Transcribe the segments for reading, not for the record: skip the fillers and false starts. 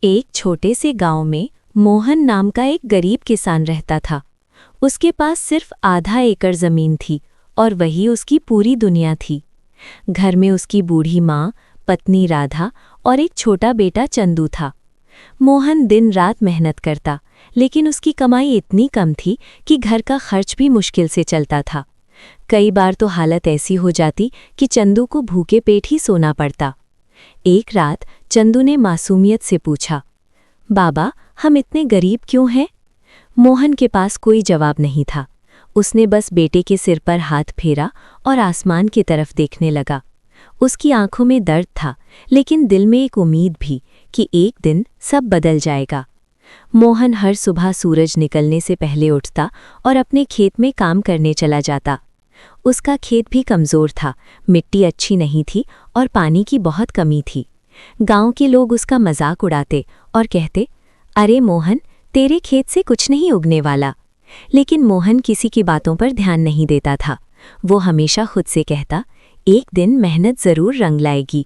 एक छोटे से गांव में मोहन नाम का एक गरीब किसान रहता था। उसके पास सिर्फ आधा एकड़ जमीन थी और वही उसकी पूरी दुनिया थी। घर में उसकी बूढ़ी माँ, पत्नी राधा और एक छोटा बेटा चंदू था। मोहन दिन रात मेहनत करता, लेकिन उसकी कमाई इतनी कम थी कि घर का खर्च भी मुश्किल से चलता था। कई बार तो हालत ऐसी हो जाती कि चंदू को भूखे पेट ही सोना पड़ता। एक रात चंदू ने मासूमियत से पूछा, बाबा, हम इतने गरीब क्यों हैं? मोहन के पास कोई जवाब नहीं था। उसने बस बेटे के सिर पर हाथ फेरा और आसमान की तरफ देखने लगा। उसकी आंखों में दर्द था, लेकिन दिल में एक उम्मीद भी कि एक दिन सब बदल जाएगा। मोहन हर सुबह सूरज निकलने से पहले उठता और अपने खेत में काम करने चला जाता। उसका खेत भी कमज़ोर था, मिट्टी अच्छी नहीं थी और पानी की बहुत कमी थी। गांव के लोग उसका मजाक उड़ाते और कहते, अरे मोहन, तेरे खेत से कुछ नहीं उगने वाला। लेकिन मोहन किसी की बातों पर ध्यान नहीं देता था। वो हमेशा खुद से कहता, एक दिन मेहनत ज़रूर रंग लाएगी।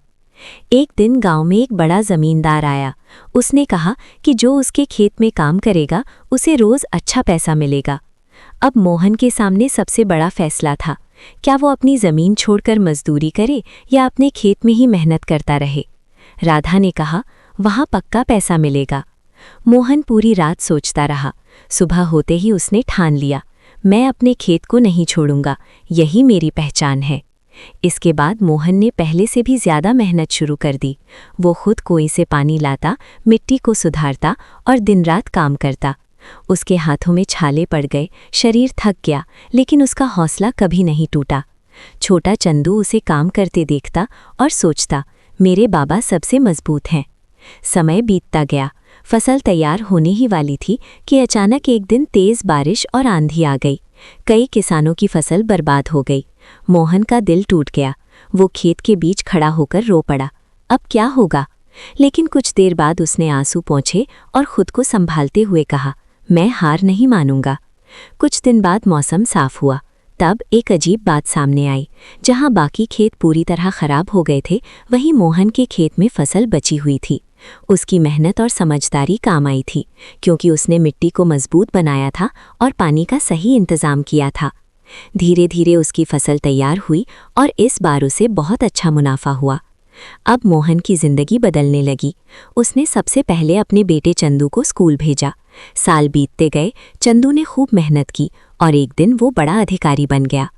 एक दिन गांव में एक बड़ा ज़मींदार आया। उसने कहा कि जो उसके खेत में काम करेगा उसे रोज़ अच्छा पैसा मिलेगा। अब मोहन के सामने सबसे बड़ा फैसला था, क्या वो अपनी ज़मीन छोड़कर मजदूरी करे या अपने खेत में ही मेहनत करता रहे। राधा ने कहा, वहाँ पक्का पैसा मिलेगा। मोहन पूरी रात सोचता रहा। सुबह होते ही उसने ठान लिया, मैं अपने खेत को नहीं छोड़ूंगा, यही मेरी पहचान है। इसके बाद मोहन ने पहले से भी ज़्यादा मेहनत शुरू कर दी। वो खुद कुएं से पानी लाता, मिट्टी को सुधारता और दिन रात काम करता। उसके हाथों में छाले पड़ गए, शरीर थक गया, लेकिन उसका हौसला कभी नहीं टूटा। छोटा चंदू उसे काम करते देखता और सोचता, मेरे बाबा सबसे मजबूत हैं। समय बीतता गया। फसल तैयार होने ही वाली थी कि अचानक एक दिन तेज बारिश और आंधी आ गई। कई किसानों की फसल बर्बाद हो गई। मोहन का दिल टूट गया। वो खेत के बीच खड़ा होकर रो पड़ा, अब क्या होगा? लेकिन कुछ देर बाद उसने आंसू पोंछे और खुद को संभालते हुए कहा, मैं हार नहीं मानूंगा। कुछ दिन बाद मौसम साफ हुआ। तब एक अजीब बात सामने आई। जहां बाकी खेत पूरी तरह खराब हो गए थे, वहीं मोहन के खेत में फसल बची हुई थी। उसकी मेहनत और समझदारी काम आई थी, क्योंकि उसने मिट्टी को मजबूत बनाया था और पानी का सही इंतजाम किया था। धीरे धीरे उसकी फसल तैयार हुई और इस बार उसे बहुत अच्छा मुनाफा हुआ। अब मोहन की जिंदगी बदलने लगी। उसने सबसे पहले अपने बेटे चंदू को स्कूल भेजा। साल बीतते गए, चंदू ने खूब मेहनत की और एक दिन वो बड़ा अधिकारी बन गया।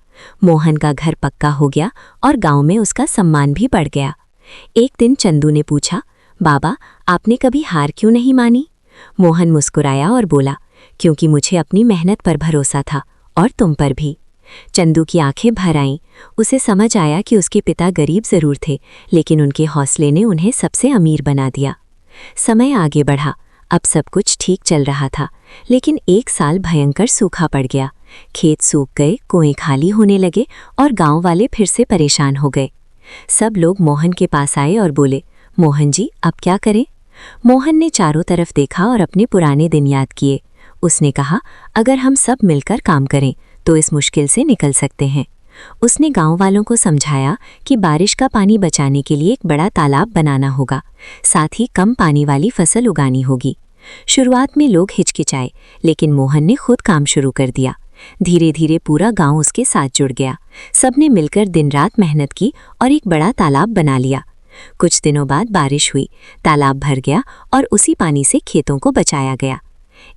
मोहन का घर पक्का हो गया और गांव में उसका सम्मान भी बढ़ गया। एक दिन चंदू ने पूछा, बाबा, आपने कभी हार क्यों नहीं मानी? मोहन मुस्कुराया और बोला, क्योंकि मुझे अपनी मेहनत पर भरोसा था और तुम पर भी। चंदू की आंखें भर आईं। उसे समझ आया कि उसके पिता गरीब जरूर थे, लेकिन उनके हौसले ने उन्हें सबसे अमीर बना दिया। समय आगे बढ़ा। अब सब कुछ ठीक चल रहा था, लेकिन एक साल भयंकर सूखा पड़ गया। खेत सूख गए, कुएं खाली होने लगे और गांव वाले फिर से परेशान हो गए। सब लोग मोहन के पास आए और बोले, मोहन जी, अब क्या करें? मोहन ने चारों तरफ देखा और अपने पुराने दिन याद किए। उसने कहा, अगर हम सब मिलकर काम करें तो इस मुश्किल से निकल सकते हैं। उसने गांव वालों को समझाया कि बारिश का पानी बचाने के लिए एक बड़ा तालाब बनाना होगा, साथ ही कम पानी वाली फसल उगानी होगी। शुरुआत में लोग हिचकिचाए, लेकिन मोहन ने खुद काम शुरू कर दिया। धीरे धीरे पूरा गांव उसके साथ जुड़ गया। सबने मिलकर दिन रात मेहनत की और एक बड़ा तालाब बना लिया। कुछ दिनों बाद बारिश हुई, तालाब भर गया और उसी पानी से खेतों को बचाया गया।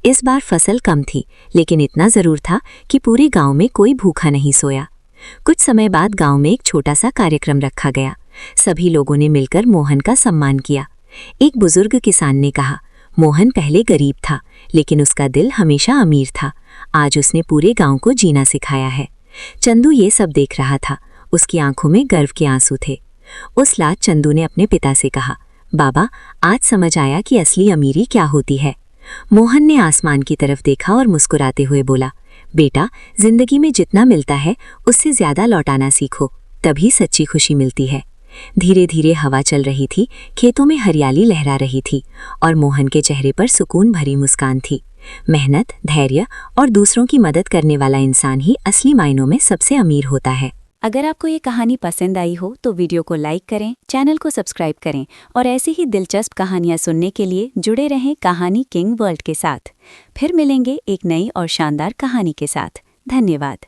इस बार फसल कम थी, लेकिन इतना ज़रूर था कि पूरे गांव में कोई भूखा नहीं सोया। कुछ समय बाद गांव में एक छोटा सा कार्यक्रम रखा गया। सभी लोगों ने मिलकर मोहन का सम्मान किया। एक बुजुर्ग किसान ने कहा, मोहन पहले गरीब था, लेकिन उसका दिल हमेशा अमीर था। आज उसने पूरे गांव को जीना सिखाया है। चंदू ये सब देख रहा था। उसकी आंखों में गर्व के आंसू थे। उस रात चंदू ने अपने पिता से कहा, बाबा, आज समझ आया कि असली अमीरी क्या होती है। मोहन ने आसमान की तरफ देखा और मुस्कुराते हुए बोला, बेटा, जिंदगी में जितना मिलता है उससे ज़्यादा लौटाना सीखो, तभी सच्ची खुशी मिलती है। धीरे धीरे हवा चल रही थी, खेतों में हरियाली लहरा रही थी और मोहन के चेहरे पर सुकून भरी मुस्कान थी। मेहनत, धैर्य और दूसरों की मदद करने वाला इंसान ही असली मायनों में सबसे अमीर होता है। अगर आपको ये कहानी पसंद आई हो तो वीडियो को लाइक करें, चैनल को सब्सक्राइब करें और ऐसी ही दिलचस्प कहानियाँ सुनने के लिए जुड़े रहें कहानी किंग वर्ल्ड के साथ। फिर मिलेंगे एक नई और शानदार कहानी के साथ। धन्यवाद।